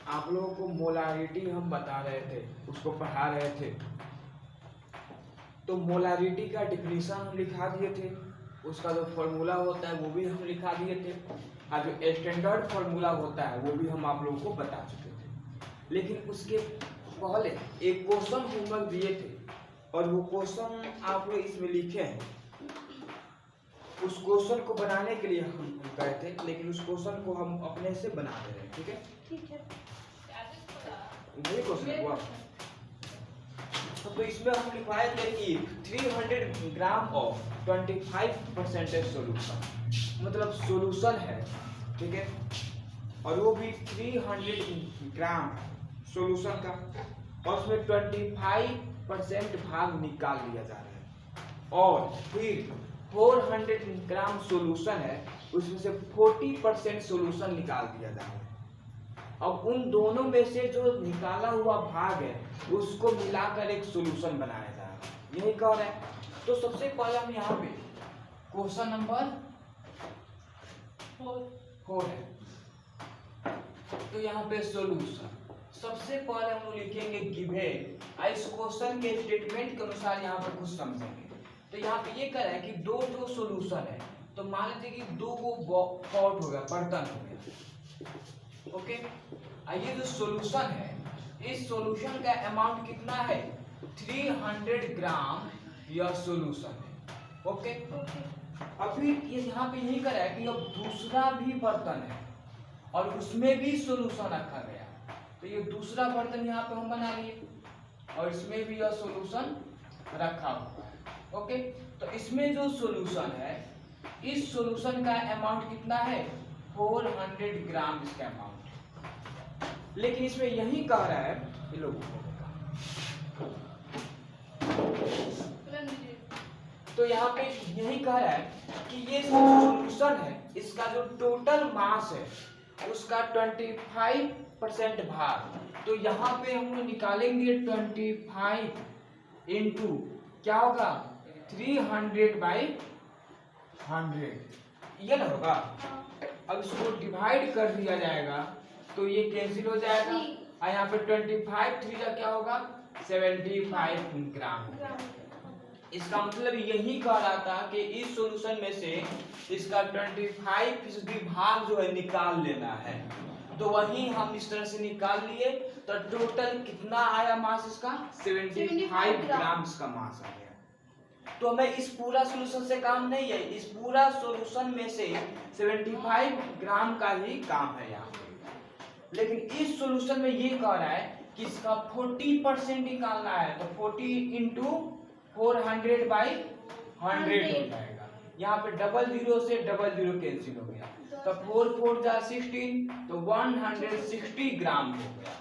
आप लोगों को मोलारिटी हम बता रहे थे, उसको पढ़ा रहे थे। तो मोलारिटी का डिफिनीशन हम लिखा दिए थे, उसका जो फॉर्मूला होता है वो भी हम लिखा दिए थे, और जो स्टैंडर्ड फॉर्मूला होता है वो भी हम आप लोगों को बता चुके थे। लेकिन उसके पहले एक क्वेश्चन होमवर्क दिए थे और वो क्वेश्चन आप लोग इसमें लिखे हैं। उस क्वेश्चन को बनाने के लिए हम गए थे, लेकिन उस क्वेश्चन को हम अपने से बना दे रहे हैं। ठीक है, ठीक है। वही क्वेश्चन हुआ। तो इसमें हम लिखवाए थे कि 300 ग्राम ऑफ 25% सोल्यूशन, मतलब सोल्यूशन है, ठीक है, और वो भी 300 ग्राम सोल्यूशन का, और उसमें 25% भाग निकाल लिया जा रहा है। और फिर 400 ग्राम सोल्यूशन है, उसमें से 40% सोल्यूशन निकाल दिया जा रहा है। अब उन दोनों में से जो निकाला हुआ भाग है उसको मिलाकर एक सॉल्यूशन बनाया जा रहा है, यही कह रहा है। तो सबसे पहले हम यहाँ पे क्वेश्चन नंबर 4 है, तो यहाँ पे सॉल्यूशन सबसे पहले हम लिखेंगे गिवन। इस क्वेश्चन के स्टेटमेंट के अनुसार यहाँ पे कुछ समझेंगे। तो यहाँ पे ये कह रहा है कि दो सॉल्यूशन है, तो मान लीजिए कि दो को पॉट हो गया, बर्तन हो गया। ओके, ये जो सॉल्यूशन है, इस सॉल्यूशन का अमाउंट कितना है? 300 ग्राम यह सॉल्यूशन है। ओके, अभी ये यहाँ पे यही करा है कि अब दूसरा भी बर्तन है और उसमें भी सॉल्यूशन रखा गया, तो ये दूसरा बर्तन यहाँ पे हम बना लिए और इसमें भी यह सॉल्यूशन रखा हुआ है। ओके, तो इसमें जो सॉल्यूशन है, इस सॉल्यूशन का अमाउंट कितना है? 400 ग्राम इसका अमाउंट। लेकिन इसमें यही कह रहा है, ये लोगों को तो यहाँ पे यही कह रहा है कि ये सॉल्यूशन है, इसका जो टोटल मास है उसका 25% भाग, तो यहाँ पे हम निकालेंगे 25 इंटू क्या होगा? 300/100, ये ना होगा। अब इसको डिवाइड कर दिया जाएगा तो ये कैंसिल हो जाएगा, और यहाँ पे 25 3 का क्या होगा? 75 ग्राम। इसका मतलब यही कह रहा था कि इस सॉल्यूशन में से इसका 25% भाग जो है निकाल लेना है। तो वही हम इस तरह से निकाल लिए, तो टोटल कितना आया मास इसका? 75 ग्राम इसका मास आ गया। तो हमें इस पूरा सॉल्यूशन से काम नहीं है, इस पूरा सॉल्यूशन में से 75 ग्राम का ही काम है यहाँ पे। लेकिन इस सॉल्यूशन में ये कह रहा है कि इसका 40% निकालना है, तो 40 इंटू 400/100 हो जाएगा। यहाँ पे डबल जीरो से डबल जीरो कैंसिल हो गया, तो 4 4 जा 16, तो 160 ग्राम हो गया।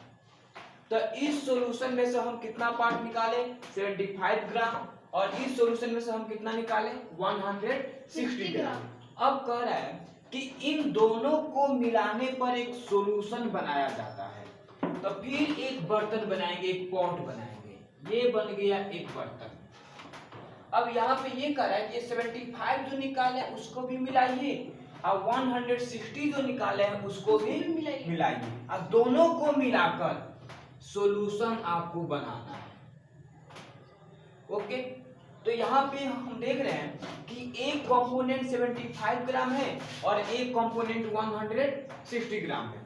तो इस सॉल्यूशन में से हम कितना पार्ट निकाले? 75 ग्राम, और इस सॉल्यूशन में से हम कितना निकाले? 160 ग्राम। अब कह रहा है कि इन दोनों को मिलाने पर एक सॉल्यूशन बनाया जाता है, तो फिर एक बर्तन बनाएंगे, एक पॉट बनाएंगे, ये बन गया एक बर्तन। अब यहाँ पे ये कह रहा है कि 75 जो निकाले उसको भी मिलाइए, और 160 जो निकाले हैं उसको भी मिलाइए, और दोनों को मिलाकर सॉल्यूशन आपको बनाना है। ओके, तो यहाँ पे हम देख रहे हैं कि एक कंपोनेंट 75 ग्राम है और एक कंपोनेंट 160 ग्राम है।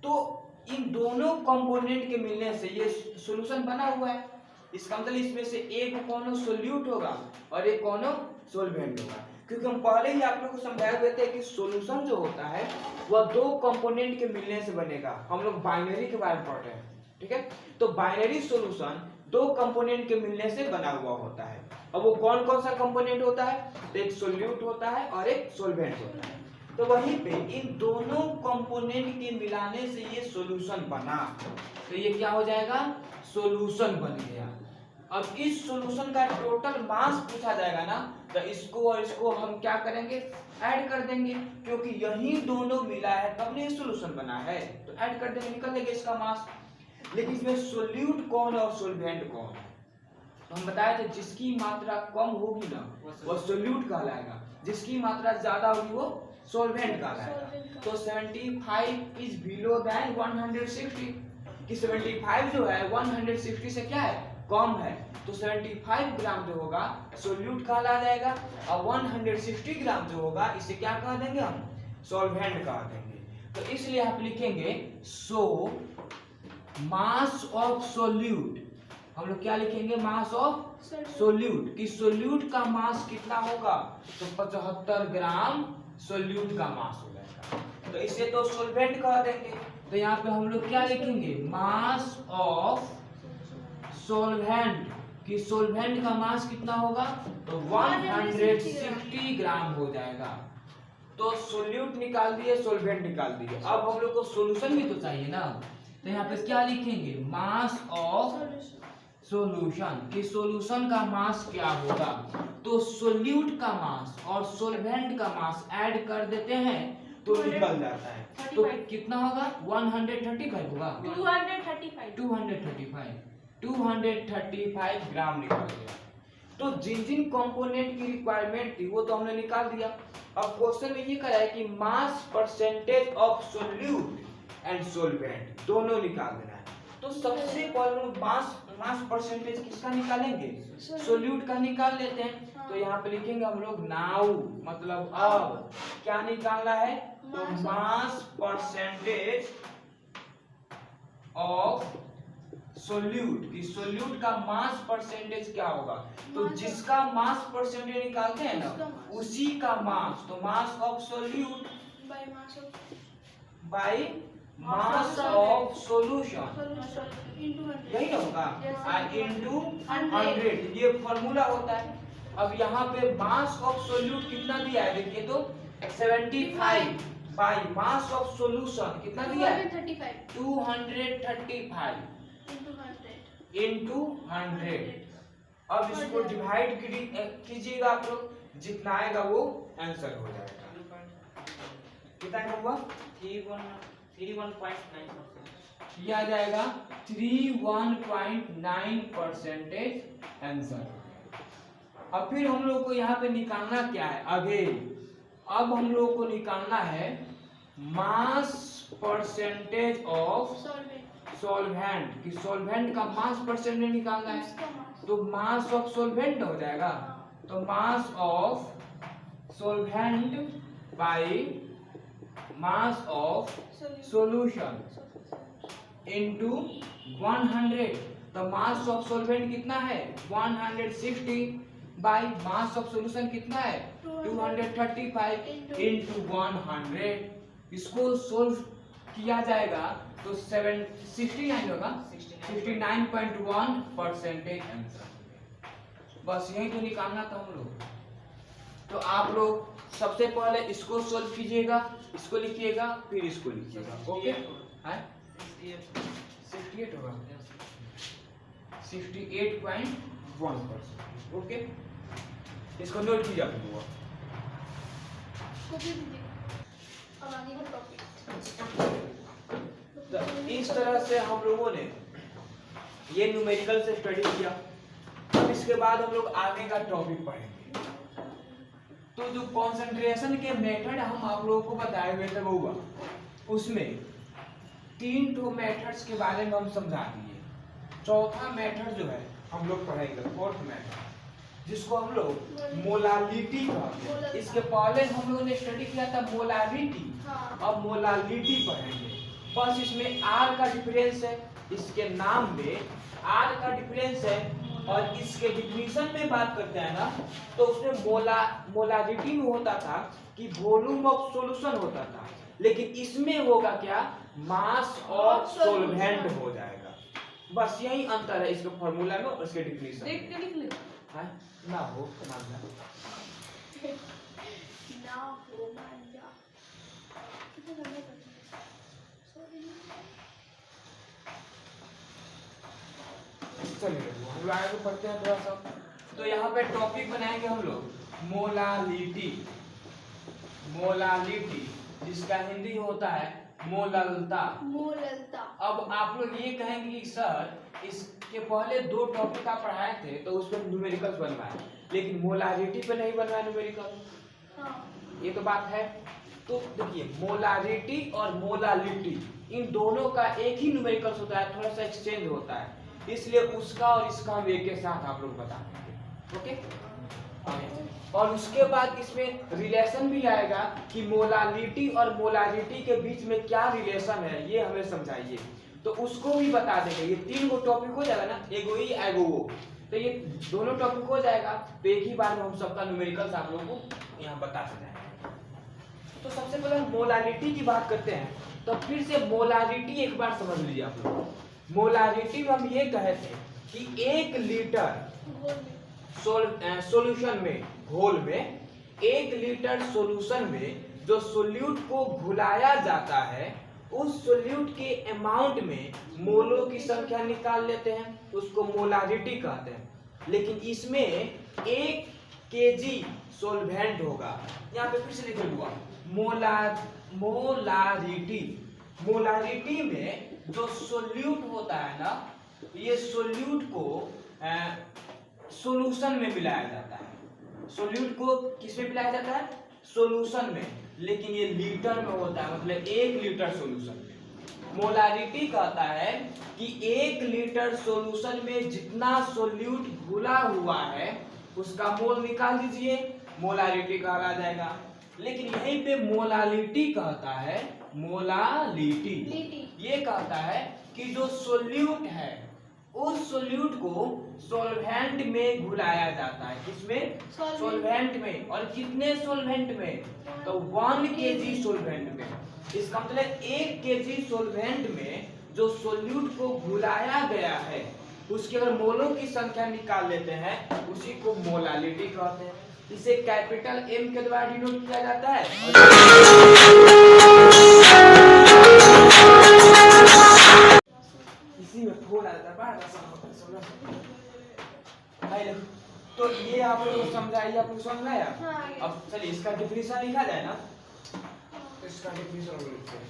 तो इन दोनों कंपोनेंट के मिलने से ये सॉल्यूशन बना हुआ है। इसका मतलब इसमें से एक कोनो सोल्यूट होगा और एक कोनो सोल्वेंट होगा, क्योंकि हम पहले ही आप लोग को समझाए हुए थे कि सॉल्यूशन जो होता है वह दो कंपोनेंट के मिलने से बनेगा। हम लोग बाइनरी के बारे में पढ़ रहे हैं, ठीक है। तो बाइनरी सॉल्यूशन दो कंपोनेंट के मिलने से बना हुआ होता है। अब वो कौन कौन सा कंपोनेंट होता है? तो एक सोल्यूट होता है और एक सोल्वेंट होता है। तो वहीं पे इन दोनों कंपोनेंट के मिलाने से ये सॉल्यूशन बना, तो ये क्या हो जाएगा? सॉल्यूशन बन गया। अब इस सॉल्यूशन का टोटल मास पूछा जाएगा ना, तो इसको और इसको हम क्या करेंगे? ऐड कर देंगे, क्योंकि यही दोनों मिला है तब ने सॉल्यूशन बना है, तो ऐड कर देंगे, निकल देंगे इसका मास। लेकिन इसमें सोल्यूट कौन और सोल्वेंट कौन है? तो हम बताए थे जिसकी मात्रा कम होगी ना वो सोल्यूट कहलाएगा, जिसकी मात्रा ज्यादा होगी वो सोल्वेंट कहलाएगा। तो 75 इज बिलो देन 160, कि 75 जो है 160 से क्या है, कम है, तो 75 ग्राम जो होगा सोल्यूट कहला जाएगा, और 160 ग्राम जो होगा इसे क्या कह देंगे हम, सॉल्वेंट कह देंगे। तो इसलिए आप लिखेंगे सो मास ऑफ सोल्यूट, हम लोग क्या लिखेंगे, मास ऑफ सोल्यूट, कि सोल्यूट का मास कितना होगा, तो 75 ग्राम सोल्यूट का मास हो जाएगा, तो इसे तो सॉल्वेंट कह देंगे। तो यहाँ पे हम लोग क्या लिखेंगे, मास ऑफ सोल्वेंट, कि सोल्वेंट का मास कितना होगा, तो 160 ग्राम हो जाएगा। तो सोल्यूट निकाल दिए, सोल्वेंट निकाल दिए, अब हम लोग को सोल्यूशन भी तो चाहिए ना, तो यहाँ पे क्या लिखेंगे, मास ऑफ सोल्यूशन, कि सोल्यूशन का मास क्या होगा, तो सोल्यूट का मास और सोल्वेंट का मास ऐड कर देते हैं तो निकल जाता है, तो कितना होगा, 135 होगा, 235 ग्राम निकल गया। तो जिन जिन कंपोनेंट की रिक्वायरमेंट थी वो तो हमने निकाल दिया। अब क्वेश्चन में ये करा है कि mass percentage of solute and सोल्वेंट दोनों निकाल देना है। तो सबसे पहले मास परसेंटेज किसका निकालेंगे, सोल्यूट का निकाल लेते हैं। तो यहाँ पे लिखेंगे हम लोग नाउ, मतलब अब क्या निकालना है, तो मास परसेंटेज ऑफ सोल्यूट, कि सोल्यूट का मास परसेंटेज क्या होगा, तो जिसका मास परसेंटेज निकालते हैं ना उसी का मास, तो मास of solute by mass of solution, यही ना होगा, इनटू 100, ये फॉर्मूला होता है। अब यहाँ पे मास ऑफ सोल्यूट कितना दिया है, देखिए तो 75 बाय मास ऑफ सोल्यूशन कितना दिया है, 235 इंटू 100। अब इसको डिवाइड कीजिएगा आप लोग, जितना आएगा वो आंसर हो जाएगा। कितना होगा, 31.9%, ये आ जाएगा 31.9% आंसर। अब फिर हम लोग को यहाँ पे निकालना क्या है आगे, अब हम लोग को निकालना है मास परसेंटेज ऑफ सॉल्वेंट, कि सॉल्वेंट का मास परसेंटेज निकालना है, तो मास ऑफ सॉल्वेंट हो जाएगा, तो mass of solvent by mass of solution into 100। तो मास ऑफ सॉल्वेंट कितना है 160 बाय मास ऑफ सॉल्यूशन कितना है 235 इनटू 100। इसको सोल्व किया जाएगा तो 69 होगा, 69.1% आंसर। बस यही तो निकालना था हम लोग। तो आप लोग सबसे पहले इसको सोल्व कीजिएगा, इसको लिखिएगा, फिर इसको लिखिएगा। ओके, 68 होगा, 68.1%। ओके, इसको नोट कीजिए आप लोग। तो इस तरह से हम लोगों ने ये न्यूमेरिकल से स्टडी किया। अब इसके बाद हम लोग आगे का टॉपिक पढ़ेंगे। तो जो कंसंट्रेशन के मेथड हम आप लोगों को बताए हुए थे बहुआ, उसमें 3 ठो मेथड्स के बारे में हम समझा दिए। चौथा मेथड जो है हम लोग पढ़ेंगे, फोर्थ मेथड, जिसको हम लोग मोलालिटी कहते हैं। इसके पहले हम लोगों ने स्टडी किया था मोलारिटी, अब मोलालिटी पढ़ेंगे। बस इसमें आर का डिफरेंस है, इसके नाम में आर का डिफरेंस है, और इसके डिफिनीशन में बात करते हैं ना, तो उसमें मोलारिटी में होता था कि वॉल्यूम ऑफ सॉल्यूशन होता था, लेकिन इसमें होगा क्या, मास ऑफ सॉल्वेंट हो जाएगा। बस यही अंतर है इसके फॉर्मूला में और इसके डिफिनीशन में। देख के लिख ले ना हो मान जा ना हो मान जा। चलिए हम लोग आगे पढ़ते हैं थोड़ा सा। तो यहाँ पे टॉपिक बनाएंगे हम लोग मोलालिटी, मोलालिटी जिसका हिंदी होता है मोललता। मोललता। अब आप लोग ये कहेंगे कि सर इसके पहले 2 टॉपिक आप पढ़ाए थे तो उसमें न्यूमेरिकल्स बनवाए, लेकिन मोलारिटी पे नहीं बनवाए न्यूमेरिकल। हाँ। ये तो बात है। तो देखिए मोलारिटी और मोलालिटी इन दोनों का एक ही न्यूमेरिकल्स होता है, थोड़ा सा एक्सचेंज होता है, इसलिए उसका और इसका हम एक के साथ आप लोग बता देंगे। ओके, और उसके बाद इसमें रिलेशन भी आएगा कि मोलालिटी और मोलारिटी के बीच में क्या रिलेशन है, ये हमें समझाइए, तो उसको भी बता देंगे। ये 3 गो टॉपिक हो जाएगा ना, एगो ई एगो वो, तो ये दोनों टॉपिक हो जाएगा, तो एक ही बार में हम सबका न्यूमेरिकल्स आप लोगों को यहाँ बता देंगे। तो सबसे पहले मोलारिटी की बात करते हैं, तो फिर से मोलारिटी एक बार समझ लीजिए आप लोग। मोलारिटी में हम ये कहे थे कि 1 लीटर सॉल्यूशन में, घोल में, 1 लीटर सॉल्यूशन में जो सोल्यूट को घुलाया जाता है, उस सोल्यूट के अमाउंट में मोलों की संख्या निकाल लेते हैं, उसको मोलारिटी कहते हैं। लेकिन इसमें 1 केजी सोल्वेंट होगा, यहाँ पे फिर से लिख लूंगा मोलारिटी। मोलारिटी में जो सोल्यूट होता है ना, ये सोल्यूट को सॉल्यूशन में मिलाया जाता है। सोल्यूट को किस में मिलाया जाता है? सॉल्यूशन में, लेकिन ये लीटर में होता है, मतलब 1 लीटर सॉल्यूशन में। मोलारिटी कहता है कि 1 लीटर सॉल्यूशन में जितना सोल्यूट घुला हुआ है उसका मोल निकाल दीजिए, मोलारिटी कहा जाएगा। लेकिन यहीं पे मोलालिटी कहता है, मोलालिटी ये कहता है कि जो सोल्यूट है उस सोल्यूट को सॉल्वेंट में घुलाया जाता है। किसमें? सॉल्वेंट में। और कितने सॉल्वेंट में? तो 1 केजी सॉल्वेंट में। इसका मतलब 1 केजी सॉल्वेंट में जो सोल्यूट को घुलाया गया है उसके अगर मोलों की संख्या निकाल लेते हैं, उसी को मोलालिटी कहते हैं। इसे कैपिटल M के द्वारा डिनोट किया जाता है। इसी में थोड़ा तो ये आप लोग समझाइए, आप लोग समझ में आया? अब चलिए इसका डिफिनेशन लिखा जाए ना, इसका डिफिनेशन लिखते हैं।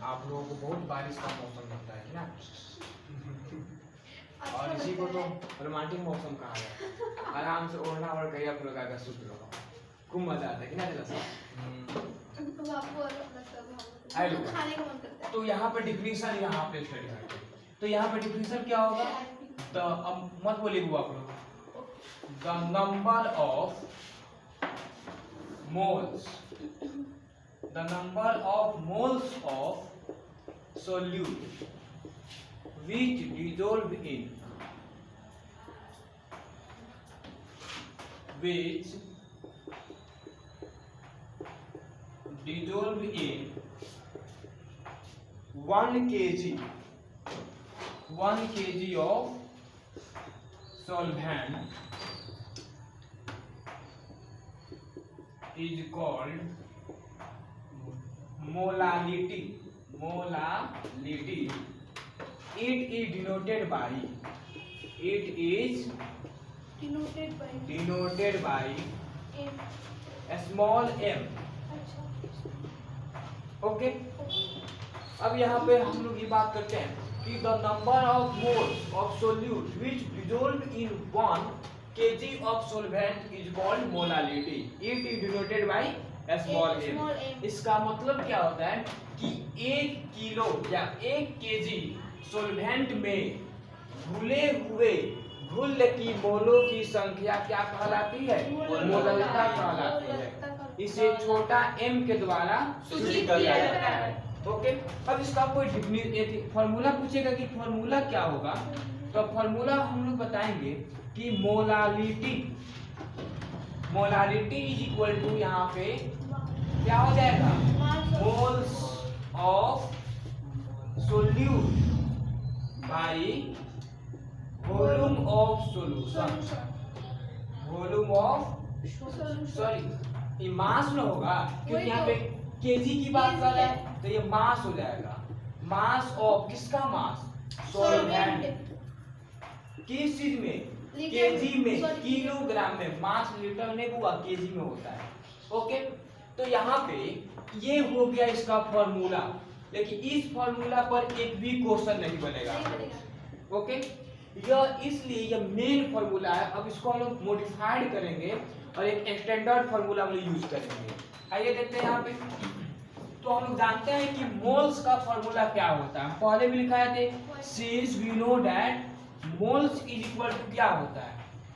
आप लोगों को बहुत बारिश का मौसम लगता है ना, और इसी को तो रोमांटिक मौसम कहा है। आराम से ओढ़ना और कहीं आप लोग आकर सुत रहो, खूब मजा आता है कि ना जैसा। तो यहाँ पे डिफिनेशन यहाँ पे स्टडी करते हैं। तो यहाँ पे डिफिनेशन क्या होगा? तो अब मत बोलिए आप लोग, the number of moles, the number of moles of solute which dissolve in one kg of solvent is called molality. It is denoted by a small m. Okay, अब यहाँ पे हम लोग ये बात करते हैं कि the number of moles of solute which dissolve in 1 kg of solvent is called molality. It is denoted by a small m. इसका मतलब क्या होता है कि 1 किलो या 1 केजी सोल्वेंट में घुले हुए घुल की मोलों की संख्या क्या कहलाती है? मोललता कहलाती है। इसे छोटा m के द्वारा सूचित किया जाता है। ओके, अब इसका कोई फॉर्मूला पूछेगा कि फॉर्मूला क्या होगा, तो फॉर्मूला हम लोग बताएंगे कि मोलालिटी इज इक्वल टू, यहाँ पे क्या हो जाएगा? Moles of solute by volume of solution. Volume of sorry, ये मास में होगा क्योंकि यहाँ पे केजी की बात कर रहे हैं, तो ये मास हो जाएगा। मास ऑफ किसका मास? सॉल्वेंट। किस चीज में? केजी में, किलोग्राम में। मास लीटर में हुआ, केजी में होता है। ओके, तो यहाँ पे ये हो गया इसका फॉर्मूला, लेकिन इस फॉर्मूला पर एक भी क्वेश्चन नहीं बनेगा। ओके, यह इसलिए यह मेन फॉर्मूला है। अब इसको हम लोग मॉडिफाइड करेंगे और एक स्टैंडर्ड फार्मूला हम लोग यूज करेंगे। आइए देखते हैं यहाँ पे। तो हम लोग जानते हैं कि मोल्स का फार्मूला क्या होता है, पहले भी लिखा है थे, since we know that moles is equal to क्या होता है,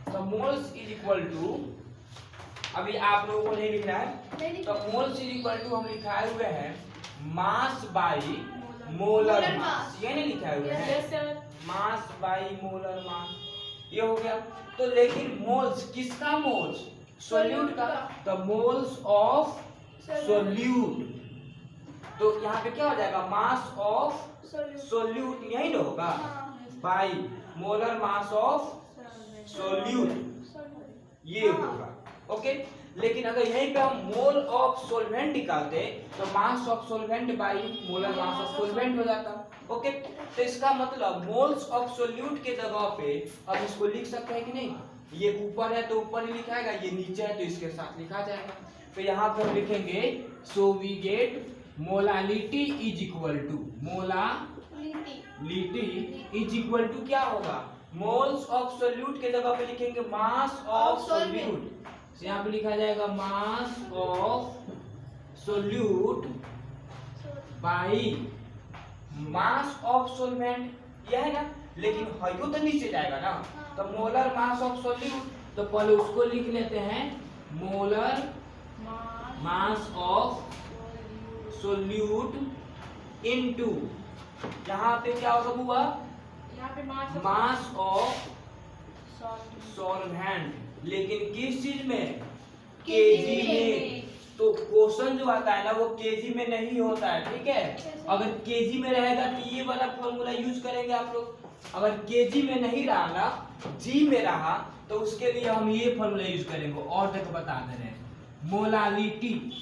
तो मोल्स इज इक्वल टू, अभी आप लोगों को नहीं लिखना है, तो मोल्स इज इक्वल टू हम लिखाए हुए हैं मास बाई मोलर मास, ये नहीं लिखाए हुए हैं, मास बाई मोलर मास, ये हो गया। तो लेकिन मोल्स किसका, मोल्स सोल्यूट का, तो मोल्स ऑफ सोल्यूट, तो यहाँ पे क्या हो जाएगा, मास ऑफ सोल्यूट, यही ना होगा, by molar mass of solute, ये होगा। ओके, लेकिन अगर यहीं पे हम मोल ऑफ सोल्वेंट निकालते तो mass of सोल्वेंट by molar mass of सोल्वेंट हो जाता। ओके, तो इसका मतलब मोल्स ऑफ सोल्यूट के जगह पे हम इसको लिख सकते हैं कि नहीं, ये ऊपर है तो ऊपर ही लिखाएगा, ये नीचे है तो इसके साथ लिखा जाएगा। तो यहाँ पर हम लिखेंगे so we get molality is equal to, molality is equal to क्या होगा, मोल्स ऑफ सोल्यूट के जगह पे लिखेंगे मास ऑफ सोल्यूट, यहाँ पे लिखा जाएगा मास of solute by mass of सोल्वेंट, यह है ना, लेकिन हयो तो नीचे जाएगा ना, तो मोलर मास ऑफ सोल्यूट, तो पहले उसको लिख लेते हैं, molar mass of solute into, यहाँ पे क्या होगा हुआ, यहाँ पे मास ऑफ सॉल्वेंट, लेकिन किस चीज में, केजी में। तो क्वेश्चन जो आता है ना वो केजी में नहीं होता है, ठीक है, अगर केजी में रहेगा तो ये वाला फॉर्मूला यूज करेंगे आप लोग, अगर केजी में नहीं रहा ना, जी में रहा, तो उसके लिए हम ये फॉर्मूला यूज करेंगे। और देखो बता दे रहे हैं, molality,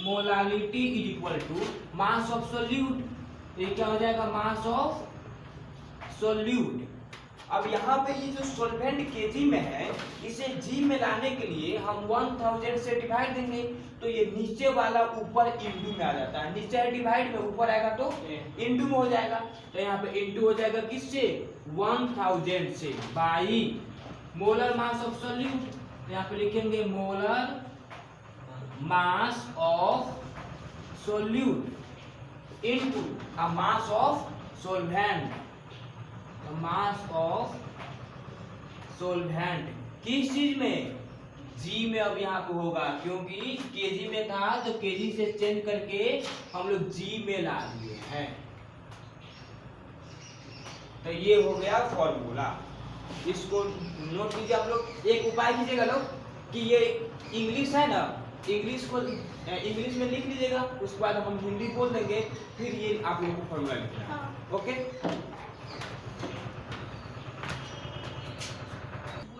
molality is equal to mass of solute, तो ये क्या हो जाएगा, मास ऑफ सोल्यूट। अब यहाँ पे ये जो सोल्वेंट केजी में है, इसे जी में लाने के लिए हम 1000 से डिवाइड देंगे, तो ये नीचे वाला ऊपर इंटू में आ जाता है, नीचे है डिवाइड में, ऊपर आएगा तो इंटू में हो जाएगा, तो यहाँ पे इंटू हो जाएगा किससे, 1000 से, by molar mass of solute, यहाँ पे लिखेंगे molar mass of solute into mass of सोल्वेंट, mass of सोल्वेंट किस चीज में, जी में। अब यहाँ पे होगा क्योंकि केजी में था तो केजी से चेंज करके हम लोग जी में ला दिए हैं, तो ये हो गया फॉर्मूला, इसको नोट कीजिए आप लोग। एक उपाय कीजिएगा लोग कि ये इंग्लिश है ना, इंग्लिश को इंग्लिश में लिख लीजिएगा, उसके बाद हम हिंदी बोल देंगे, फिर ये आप लोगों को फॉर्मूला लिखना है। ओके,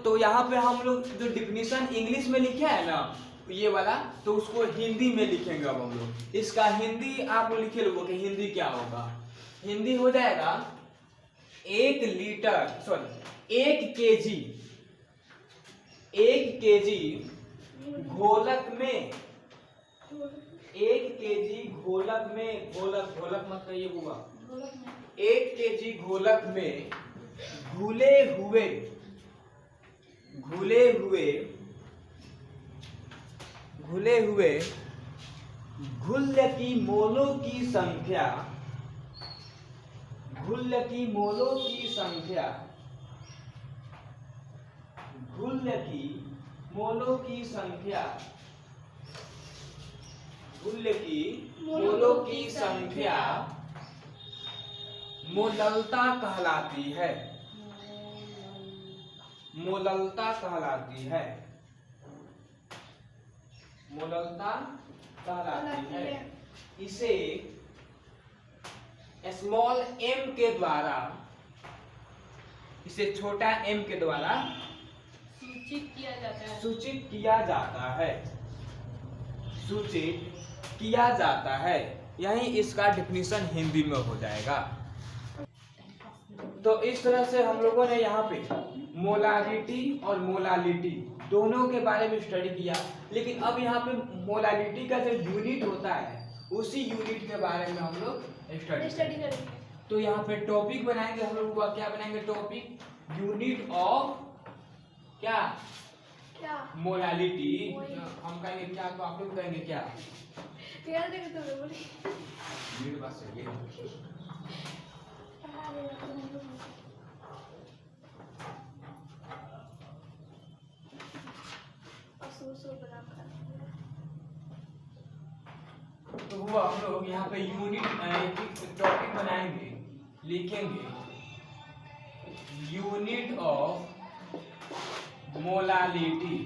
तो यहाँ पे हम लोग जो डिफिनीशन इंग्लिश में लिखे है ना ये वाला, तो उसको हिंदी में लिखेंगे। अब हम लोग इसका हिंदी आप लोग लिखे लोगों कि हिंदी क्या होगा, हिंदी हो जाएगा 1 लीटर, सॉरी 1 केजी घोलक में, 1 केजी घोलक में, घोलक मत कहिए बुआ, 1 केजी घोलक में घुले हुए घुल्य की मोलों की संख्या, घुल्य की मोलों की संख्या, घुल्य की मोलों की संख्या, घुल्य की मोलों की संख्या मोललता कहलाती है, मोललता कहलाती है, मोललता कहलाती है। इसे स्मॉल m के द्वारा, इसे छोटा m के द्वारा सूचित किया जाता है, सूचित किया जाता है, सूचित किया जाता है। यही इसका डिफिनीशन हिंदी में हो जाएगा। तो इस तरह से हम लोगों ने यहाँ पे मोलालिटी और मोलालिटी दोनों के बारे में स्टडी किया, लेकिन अब यहाँ पे मोलालिटी का जो यूनिट होता है उसी यूनिट के बारे में हम लोग स्टडी करेंगे। तो यहाँ पे टॉपिक बनाएंगे हम लोग, क्या बनाएंगे टॉपिक, यूनिट ऑफ क्या, क्या मोलालिटी। हम कहेंगे क्या तो आप लोग कहेंगे क्या? यार देखो तो बोली मेरी बात सही है। तो वो हम लोग यहाँ पे यूनिट टॉपिक बनाएंगे, लिखेंगे यूनिट ऑफ मोलालिटी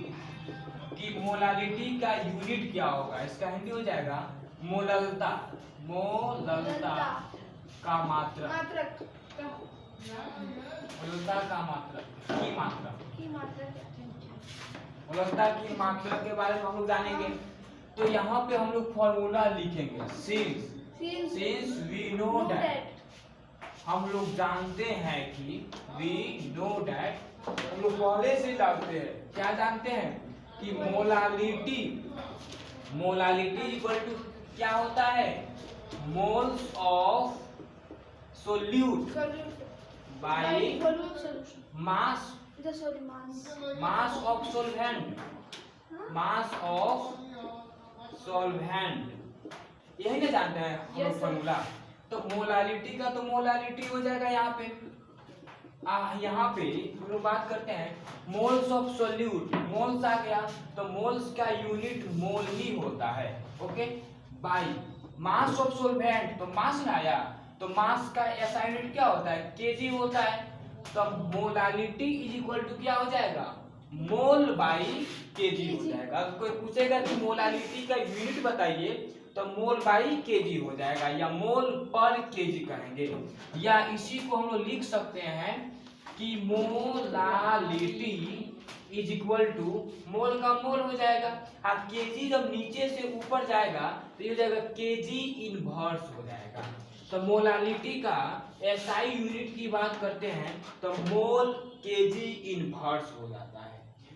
कि मोलालिटी का यूनिट क्या होगा। इसका हिंदी हो जाएगा मोललता। मोललता का मात्रक, मोललता का मात्रक की मात्रक, मोललता की मात्रक के बारे में हम लोग जानेंगे। तो यहाँ पे हम लोग फॉर्मूला लिखेंगे सिंस वी नो दैट, हम लोग जानते हैं कि वी नो दैट, हम लोग पहले से जानते हैं, क्या जानते हैं कि मोलालिटी इक्वल टू क्या होता है, moles of solute by mass of solvent, mass of solvent, यही ना जानते हैं हम लोग फॉर्मूला। तो मोलालिटी का तो मोलालिटी हो जाएगा यहाँ पे। यहाँ पे हम लोग बात करते हैं मोल्स ऑफ सोल्यूट, मोल्स आ गया तो मोल्स का यूनिट मोल ही होता है। Okay, by mass of solvent, तो मास ना आया तो मास का ऐसा यूनिट क्या होता है, केजी होता है। तो मोलालिटी इज इक्वल टू क्या हो जाएगा, मोल बाई केजी हो जाएगा। कोई पूछेगा कि मोलालिटी का यूनिट बताइए तो मोल बाई केजी हो जाएगा, या मोल पर केजी कहेंगे, या इसी को हम लोग लिख सकते हैं कि मोलालिटी इज इक्वल टू मोल का मोल हो जाएगा। हाँ, केजी जब नीचे से ऊपर जाएगा तो ये हो जाएगा केजी इनवर्स हो जाएगा। तो मोलालिटी का एसआई यूनिट की बात करते हैं तो मोल केजी इनवर्स हो जाता है।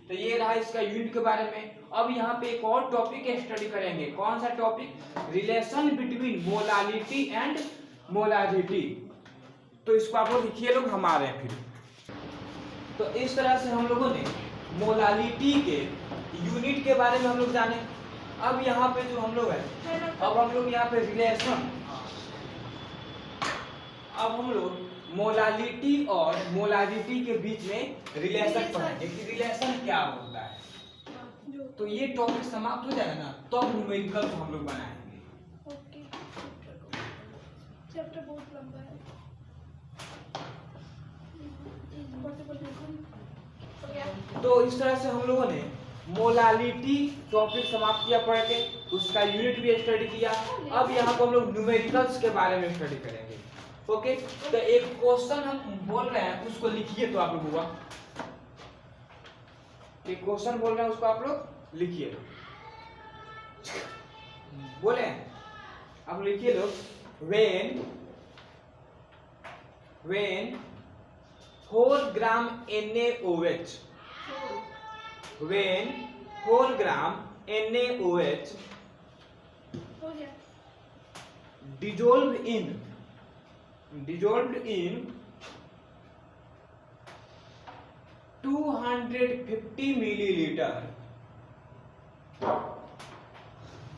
तो ये रहा इसका यूनिट के बारे में। अब यहाँ पे एक और टॉपिक स्टडी करेंगे। कौन सा topic, relation between molality and molarity. तो इसको आप लोग लिखिए, लोग हम आ रहे हैं फिर। तो इस तरह से हम लोगों ने मोलालिटी के यूनिट के बारे में हम लोग जाने। अब यहाँ पे जो हम लोग है, अब हम लोग यहाँ पे रिलेशन, अब हम लोग मोलालिटी और मोलारिटी के बीच में रिलेशन पढ़ेंगे कि रिलेशन क्या होता है। तो ये टॉपिक समाप्त हो जाएगा ना, तो न्यूमेरिकल हम लोग बनाएंगे। ओके, चैप्टर बहुत लंबा है। तो इस तरह से हम लोगों ने मोलालिटी टॉपिक समाप्त किया पढ़ के, उसका यूनिट भी स्टडी किया। अब यहाँ पर हम लोग न्यूमेरिकल्स के बारे में स्टडी करेंगे। ओके, तो एक क्वेश्चन हम बोल रहे हैं उसको लिखिए। तो आप लोग हुआ एक क्वेश्चन बोल रहे हैं उसको आप लोग लिखिए। बोले आप लिखिए लोग, when 4 gram NaOH, when 4 gram NaOH हो गया, dissolved in 250 milliliter,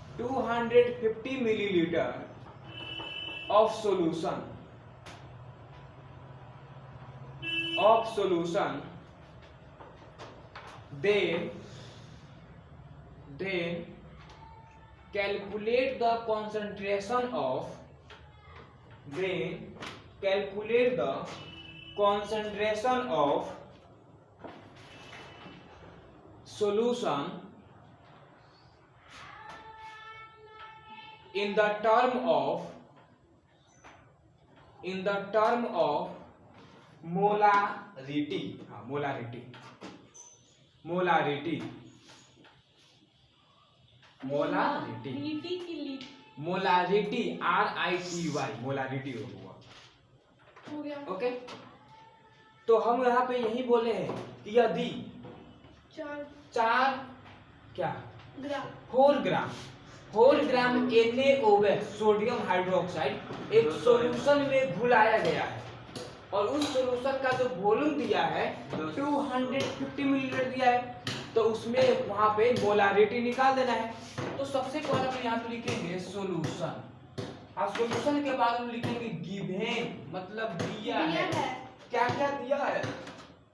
250 milliliter of solution, then calculate the concentration of solution in the term of molarity। molarity RITY, molarity हो गया। ओके, तो हम यहाँ पे यही बोले हैं कि यदि 4 क्या 4 ग्राम NaOH सोडियम हाइड्रोक्साइड एक सॉल्यूशन में घुलाया गया है और उस सॉल्यूशन का जो वॉल्यूम दिया है 250 मिलीलीटर दिया है। तो उसमें वहां पे मोलारिटी निकाल देना है। तो सबसे पहले हम यहाँ पे लिखेंगे सॉल्यूशन, और सॉल्यूशन के बाद हम लिखेंगे गिवन, मतलब दिया है, क्या क्या दिया है।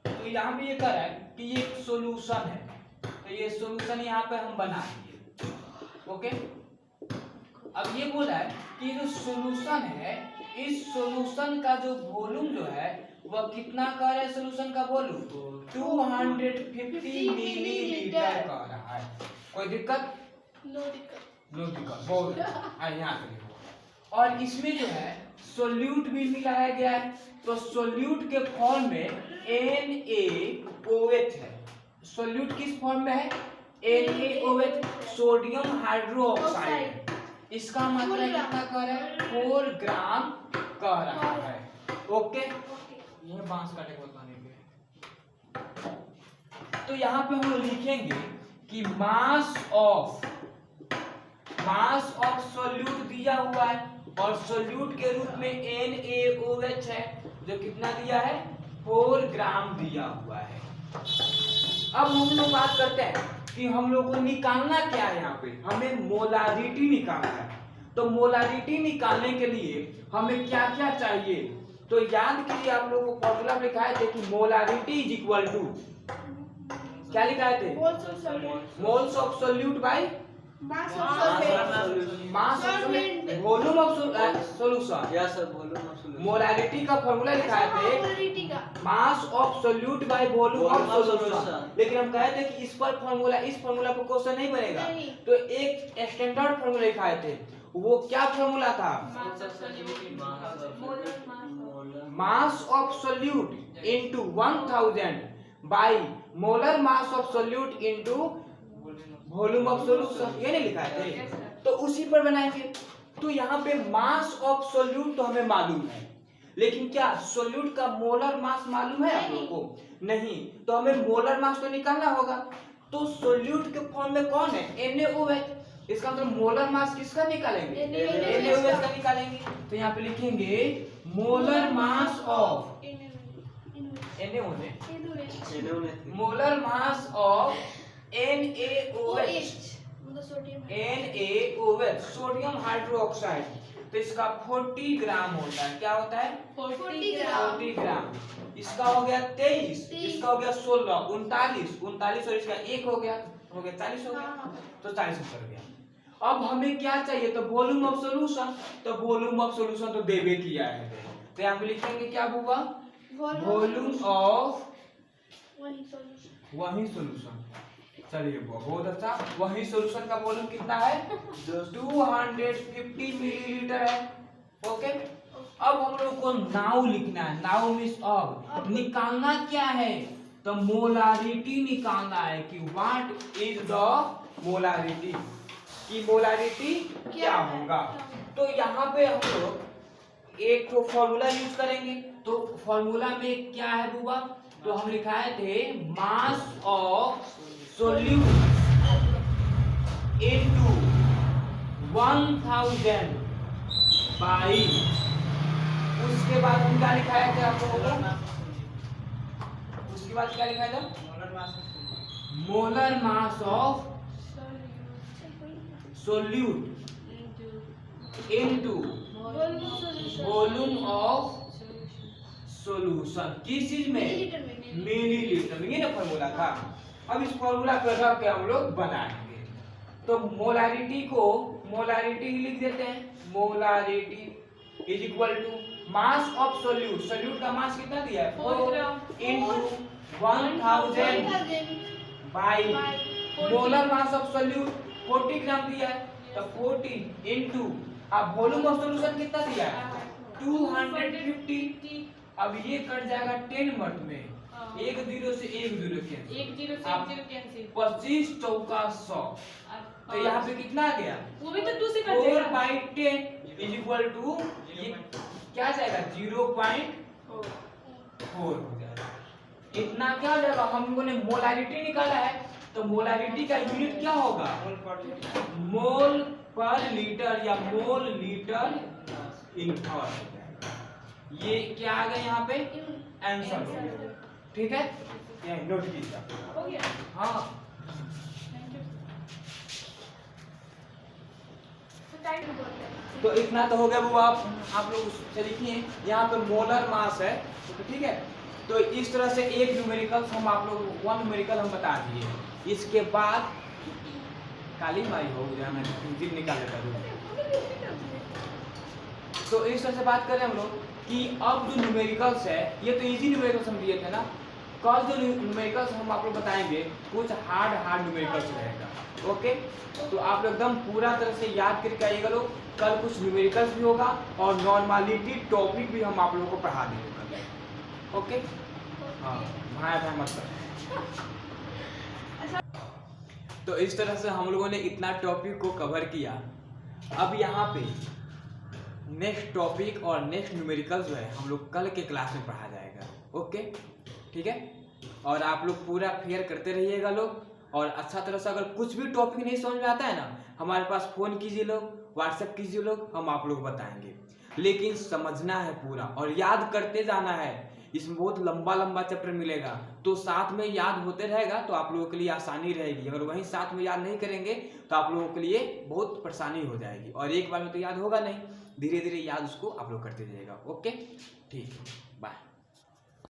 तो यहाँ पे ये कह रहा है कि ये सॉल्यूशन है, तो ये सॉल्यूशन यहाँ पे हम बनाएंगे। ओके, अब ये बोला है कि जो सॉल्यूशन है, इस सॉल्यूशन का जो वॉल्यूम जो है वह कितना कह रहा है, सॉल्यूशन का वॉल्यूम 250 मिलीलीटर कह रहा है। कोई दिक्कत? नो दिक्कत। नो दिक्कत, बहुत यहाँ से लिखो। और इसमें जो है सोल्यूट भी मिलाया गया है, तो सोल्यूट के फॉर्म में NaOH है। सोल्यूट किस फॉर्म में है? NaOH, sodium hydroxide. इसका मतलब कितना कह रहा है? 4 ग्राम कह रहा है। ओके, ये बांस काटे को बताने के। तो यहाँ पे हम लिखेंगे कि मास ऑफ सोल्यूट दिया हुआ है, और सोल्यूट के रूप में NaOH है, जो कितना दिया है? 4 ग्राम दिया हुआ है। अब हम लोग बात करते हैं कि हम लोग को निकालना क्या है। यहाँ पे हमें मोलारिटी निकालना है। तो मोलारिटी निकालने के लिए हमें क्या क्या चाहिए? तो याद कीजिए, आप लोगों को फॉर्मूला लिखाए थे कि मोलारिटी इज इक्वल टू, क्या लिखाए थे? Moles of solute by mass of solvent. Mass of volume of solution. Yes sir, volume of solution. Molarity का फॉर्मूला लिखाए थे मोलारिटी का मास of solute by volume of Volume of solution, solution। लेकिन हम कहे थे कि इस पर फॉर्मूला, इस फॉर्मूला पर क्वेश्चन नहीं बनेगा। नहीं। तो एक स्टैंडर्ड फॉर्मूला लिखाए थे, वो क्या फॉर्मूला था? मास of solute into 1000 by molar mass of solute into volume of solution, ये नहीं लिखाए थे? तो उसी पर बनाएंगे। तो यहाँ पे मास ऑफ सोल्यूट तो हमें मालूम है, लेकिन क्या सोल्यूट का मोलर मास मालूम है आप लोगों को? नहीं। तो हमें मोलर मास तो निकालना होगा। तो सोल्यूट के फॉर्म में कौन है? NaOH। इसका मतलब मोलर मास किसका निकालेंगे? NaOH का निकालेंगे। तो यहाँ पे लिखेंगे molar mass of molar mass of NaOH, sodium hydroxide. तो इसका 40 ग्राम होता है। क्या होता है? 40 ग्राम। इसका हो गया 23, इसका हो गया 16, 39 और इसका 1 हो गया 40 हो गया। तो 40 हो गया। अब हमें क्या चाहिए? तो वॉल्यूम ऑफ सॉल्यूशन। तो वॉल्यूम ऑफ सॉल्यूशन तो देवे किया है, तो यहाँ पे लिखेंगे क्या होगा? वॉल्यूम ऑफ वही सॉल्यूशन। चलिए बहुत अच्छा। वही सॉल्यूशन का वॉल्यूम कितना है? 250 मिलीलीटर है। ओके, अब हम लोग को नाउ लिखना है। नाउ मींस अब निकालना क्या है? तो मोलारिटी निकालना है कि व्हाट इज द मोलारिटी, कि मोलारिटी क्या होगा। तो यहाँ पे हम लोग एक तो फॉर्मूला यूज करेंगे। तो फॉर्मूला में क्या है बुआ? तो हम लिखाए थे मास ऑफ सोल्यूट इनटू 1000 बाई, उसके बाद हम क्या लिखाया था आप लोगों को? उसके बाद क्या लिखाया था? Molar mass of solute into volume of solution. किस चीज में? मिलीलीटर में। ये ना फॉर्मूला था। अब इस फॉर्मूला को रख के हम लोग बनाएंगे। तो मोलारिटी को मोलारिटी लिख देते हैं। Molarity is equal to mass of solute. Solute का मास कितना दिया है? 4 into 1000 by molar mass of solute 40 gram दिया है, तो 40 इनटू अब वॉल्यूम ऑफ सॉल्यूशन कितना दिया है? 250। अब ये कट जाएगा 10 मत में, एक जीरो से एक जीरो कैंसिल, 25 चौका 100। तो यहाँ पे कितना आ गया? वो भी तो 2 से कट 4 जाएगा। बाई 10 इज इक्वल टू क्या जाएगा? 0.4 हो जाएगा। इतना क्या हो जाएगा? हम लोगों ने मोलारिटी निकाला है, तो मोलारिटी का यूनिट क्या होगा? मोल पर लीटर या मोल लीटर इनवर्स। ये क्या आ गया यहाँ पे? आंसर हो गया। ठीक है, ये नोट कीजिए। हो गया। हाँ, थैंक यू। तो टाइम बोलते हैं। तो इतना तो हो गया वो आप लोग से लिखिए। यहाँ पे मोलर मास है, तो ठीक है। तो इस तरह से एक न्यूमेरिकल हम आप लोग वन न्यूमेरिकल हम बता दिए। इसके बाद काली माई हो गया, मैं जिम निकाल लेता हूँ। तो इस तरह से बात करें हम लोग कि अब जो न्यूमेरिकल्स है, ये तो इजी न्यूमेरिकल्स हम दिए थे ना। कल जो न्यूमेरिकल्स हम आप लोग बताएंगे कुछ हार्ड न्यूमेरिकल्स रहेगा। ओके, तो आप लोग एकदम पूरा तरह से याद करके आइएगा लोग। कल कुछ न्यूमेरिकल्स भी होगा और नॉर्मलिटी टॉपिक भी हम आप लोगों को पढ़ा देंगे कल। ओके, हाँ भाई मत कर। तो इस तरह से हम लोगों ने इतना टॉपिक को कवर किया। अब यहाँ पे नेक्स्ट टॉपिक और नेक्स्ट न्यूमेरिकल जो है हम लोग कल के क्लास में पढ़ा जाएगा। ओके, ठीक है। और आप लोग पूरा फेयर करते रहिएगा लोग। और अच्छा तरह से अगर कुछ भी टॉपिक नहीं समझ में आता है ना, हमारे पास फ़ोन कीजिए लोग, व्हाट्सएप कीजिए लोग, हम आप लोग बताएंगे। लेकिन समझना है पूरा और याद करते जाना है। इसमें बहुत लंबा चैप्टर मिलेगा, तो साथ में याद होते रहेगा तो आप लोगों के लिए आसानी रहेगी। अगर वहीं साथ में याद नहीं करेंगे तो आप लोगों के लिए बहुत परेशानी हो जाएगी और एक बार में तो याद होगा नहीं, धीरे धीरे याद उसको आप लोग करते जाइएगा। ओके, ठीक है, बाय।